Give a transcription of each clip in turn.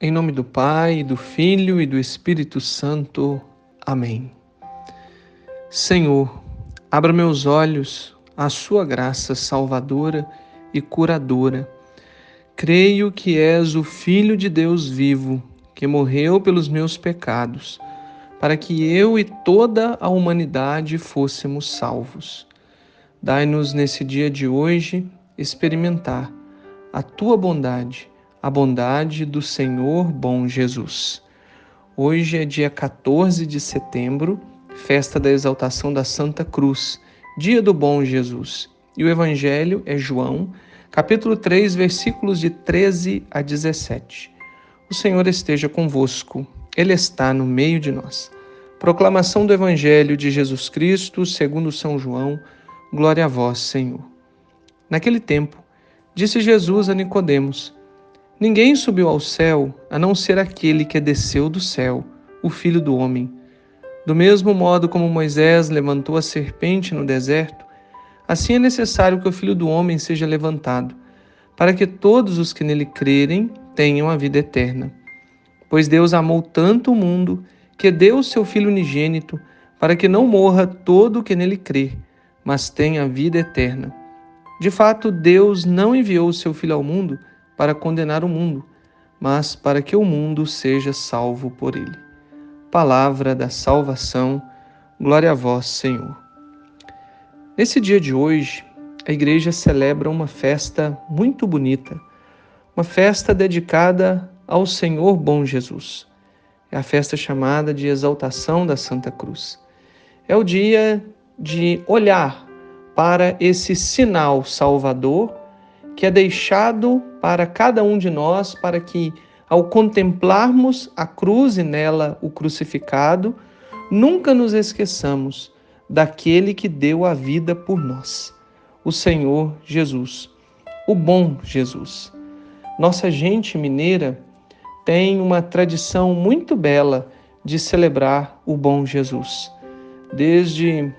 Em nome do Pai, do Filho e do Espírito Santo. Amém. Senhor, abra meus olhos à sua graça salvadora e curadora. Creio que és o Filho de Deus vivo, que morreu pelos meus pecados, para que eu e toda a humanidade fôssemos salvos. Dai-nos nesse dia de hoje experimentar a tua bondade, a bondade do Senhor bom Jesus. Hoje é dia 14 de setembro, festa da exaltação da Santa Cruz, dia do bom Jesus. E o Evangelho é João, capítulo 3, versículos de 13 a 17. O Senhor esteja convosco, Ele está no meio de nós. Proclamação do Evangelho de Jesus Cristo, segundo São João. Glória a vós, Senhor. Naquele tempo, disse Jesus a Nicodemos: Ninguém subiu ao céu, a não ser aquele que desceu do céu, o Filho do Homem. Do mesmo modo como Moisés levantou a serpente no deserto, assim é necessário que o Filho do Homem seja levantado, para que todos os que nele crerem tenham a vida eterna. Pois Deus amou tanto o mundo, que deu o seu Filho unigênito, para que não morra todo o que nele crê, mas tenha a vida eterna. De fato, Deus não enviou o seu Filho ao mundo para condenar o mundo, mas para que o mundo seja salvo por ele. Palavra da salvação, glória a vós, Senhor. Nesse dia de hoje, a igreja celebra uma festa muito bonita, uma festa dedicada ao Senhor bom Jesus. É a festa chamada de exaltação da Santa Cruz. É o dia de olhar para esse sinal salvador que é deixado para cada um de nós, para que, ao contemplarmos a cruz e nela o crucificado, nunca nos esqueçamos daquele que deu a vida por nós, o Senhor Jesus, o bom Jesus. Nossa gente mineira tem uma tradição muito bela de celebrar o bom Jesus. Desde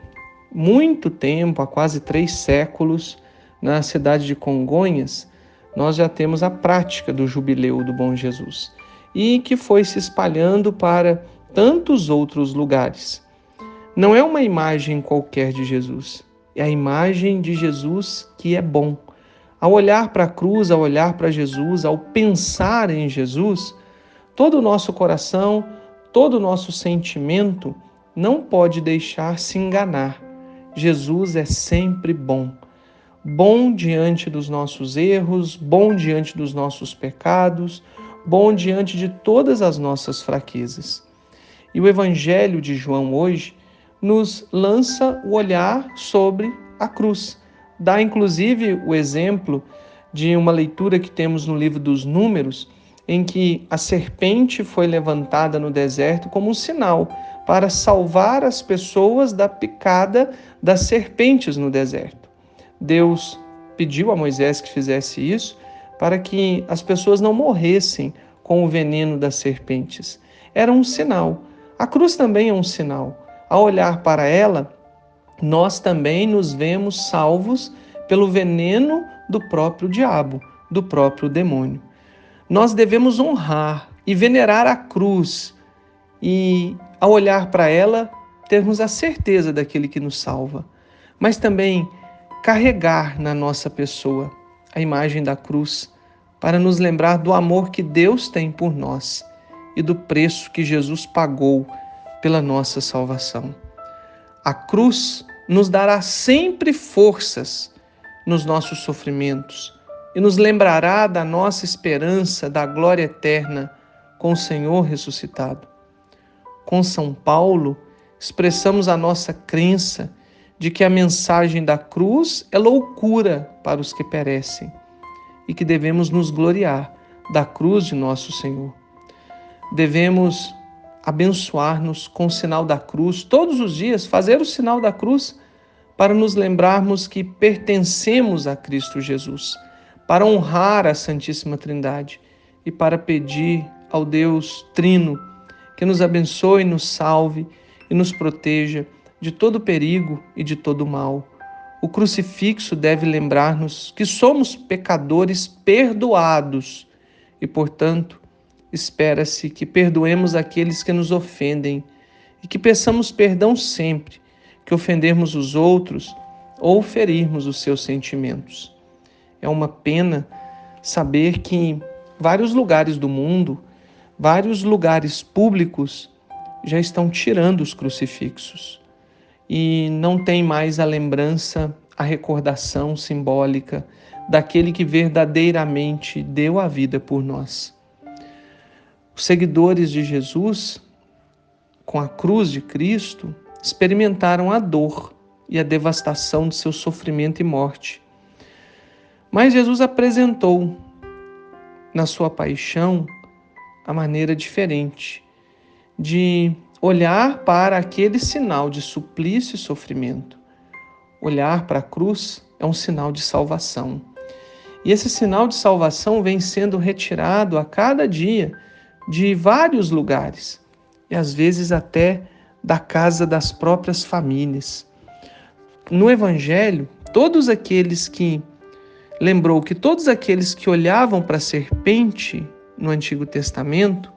muito tempo, há quase 3 séculos, na cidade de Congonhas, nós já temos a prática do jubileu do Bom Jesus e que foi se espalhando para tantos outros lugares. Não é uma imagem qualquer de Jesus, é a imagem de Jesus que é bom. Ao olhar para a cruz, ao olhar para Jesus, ao pensar em Jesus, todo o nosso coração, todo o nosso sentimento não pode deixar se enganar. Jesus é sempre bom. Bom diante dos nossos erros, bom diante dos nossos pecados, bom diante de todas as nossas fraquezas. E o Evangelho de João hoje nos lança o olhar sobre a cruz. Dá inclusive o exemplo de uma leitura que temos no livro dos Números, em que a serpente foi levantada no deserto como um sinal para salvar as pessoas da picada das serpentes no deserto. Deus pediu a Moisés que fizesse isso para que as pessoas não morressem com o veneno das serpentes. Era um sinal. A cruz também é um sinal. Ao olhar para ela, nós também nos vemos salvos pelo veneno do próprio diabo, do próprio demônio. Nós devemos honrar e venerar a cruz e, ao olhar para ela, termos a certeza daquele que nos salva, mas também carregar na nossa pessoa a imagem da cruz para nos lembrar do amor que Deus tem por nós e do preço que Jesus pagou pela nossa salvação. A cruz nos dará sempre forças nos nossos sofrimentos e nos lembrará da nossa esperança da glória eterna com o Senhor ressuscitado. Com São Paulo, expressamos a nossa crença de que a mensagem da cruz é loucura para os que perecem e que devemos nos gloriar da cruz de nosso Senhor. Devemos abençoar-nos com o sinal da cruz todos os dias, fazer o sinal da cruz para nos lembrarmos que pertencemos a Cristo Jesus, para honrar a Santíssima Trindade e para pedir ao Deus Trino que nos abençoe, nos salve e nos proteja de todo perigo e de todo mal. O crucifixo deve lembrar-nos que somos pecadores perdoados e, portanto, espera-se que perdoemos aqueles que nos ofendem e que peçamos perdão sempre que ofendermos os outros ou ferirmos os seus sentimentos. É uma pena saber que vários lugares do mundo, vários lugares públicos já estão tirando os crucifixos e não tem mais a lembrança, a recordação simbólica daquele que verdadeiramente deu a vida por nós. Os seguidores de Jesus, com a cruz de Cristo, experimentaram a dor e a devastação de seu sofrimento e morte. Mas Jesus apresentou na sua paixão a maneira diferente de olhar para aquele sinal de suplício e sofrimento. Olhar para a cruz é um sinal de salvação. E esse sinal de salvação vem sendo retirado a cada dia de vários lugares, e às vezes até da casa das próprias famílias. No Evangelho, todos aqueles que olhavam para a serpente no Antigo Testamento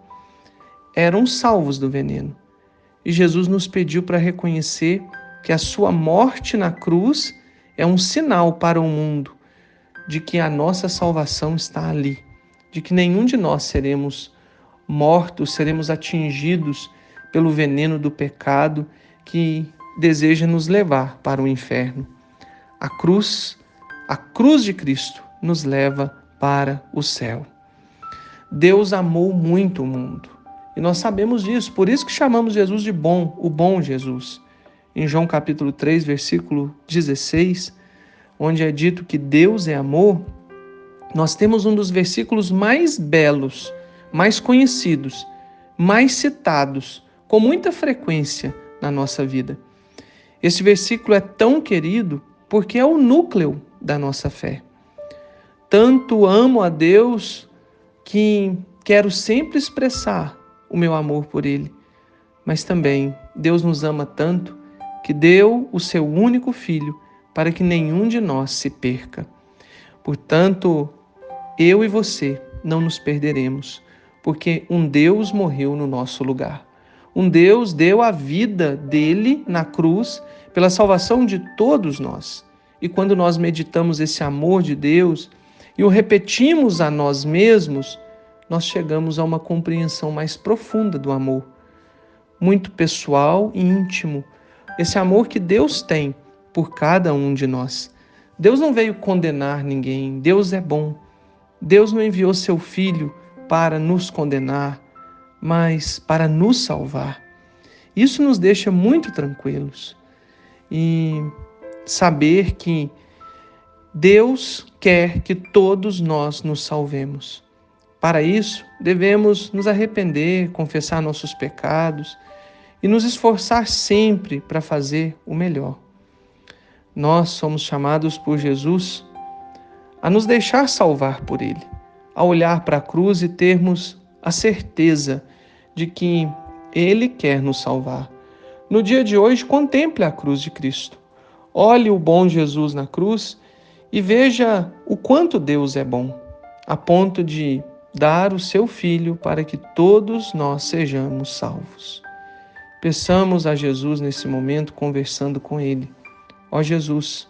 eram salvos do veneno. E Jesus nos pediu para reconhecer que a sua morte na cruz é um sinal para o mundo de que a nossa salvação está ali, de que nenhum de nós seremos mortos, seremos atingidos pelo veneno do pecado que deseja nos levar para o inferno. A cruz de Cristo nos leva para o céu. Deus amou muito o mundo e nós sabemos disso, por isso que chamamos Jesus de bom, o bom Jesus. Em João capítulo 3, versículo 16, onde é dito que Deus é amor, nós temos um dos versículos mais belos, mais conhecidos, mais citados, com muita frequência na nossa vida. Esse versículo é tão querido porque é o núcleo da nossa fé. Tanto amo a Deus que quero sempre expressar o meu amor por Ele, mas também Deus nos ama tanto que deu o seu único Filho para que nenhum de nós se perca. Portanto, eu e você não nos perderemos, porque um Deus morreu no nosso lugar. Um Deus deu a vida dele na cruz pela salvação de todos nós. E quando nós meditamos esse amor de Deus e o repetimos a nós mesmos, nós chegamos a uma compreensão mais profunda do amor, muito pessoal e íntimo. Esse amor que Deus tem por cada um de nós. Deus não veio condenar ninguém, Deus é bom. Deus não enviou seu Filho para nos condenar, mas para nos salvar. Isso nos deixa muito tranquilos. E saber que Deus quer que todos nós nos salvemos. Para isso, devemos nos arrepender, confessar nossos pecados e nos esforçar sempre para fazer o melhor. Nós somos chamados por Jesus a nos deixar salvar por Ele, a olhar para a cruz e termos a certeza de que Ele quer nos salvar. No dia de hoje, contemple a cruz de Cristo. Olhe o bom Jesus na cruz e veja o quanto Deus é bom, a ponto de dar o seu Filho para que todos nós sejamos salvos. Peçamos a Jesus nesse momento, conversando com Ele. Ó Jesus,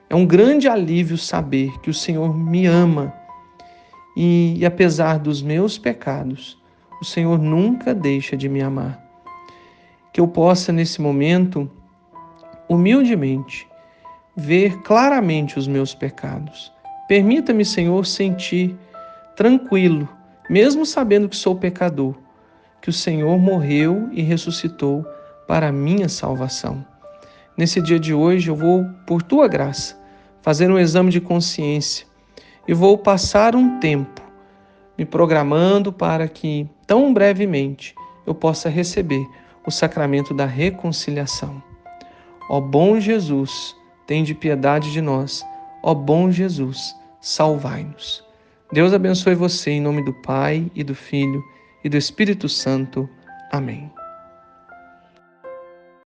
é um grande alívio saber que o Senhor me ama e apesar dos meus pecados, o Senhor nunca deixa de me amar. Que eu possa, nesse momento, humildemente, ver claramente os meus pecados. Permita-me, Senhor, sentir tranquilo, mesmo sabendo que sou pecador, que o Senhor morreu e ressuscitou para a minha salvação. Nesse dia de hoje, eu vou, por Tua graça, fazer um exame de consciência e vou passar um tempo me programando para que, tão brevemente, eu possa receber o sacramento da reconciliação. Ó bom Jesus, tende piedade de nós. Ó bom Jesus, salvai-nos. Deus abençoe você em nome do Pai e do Filho e do Espírito Santo. Amém.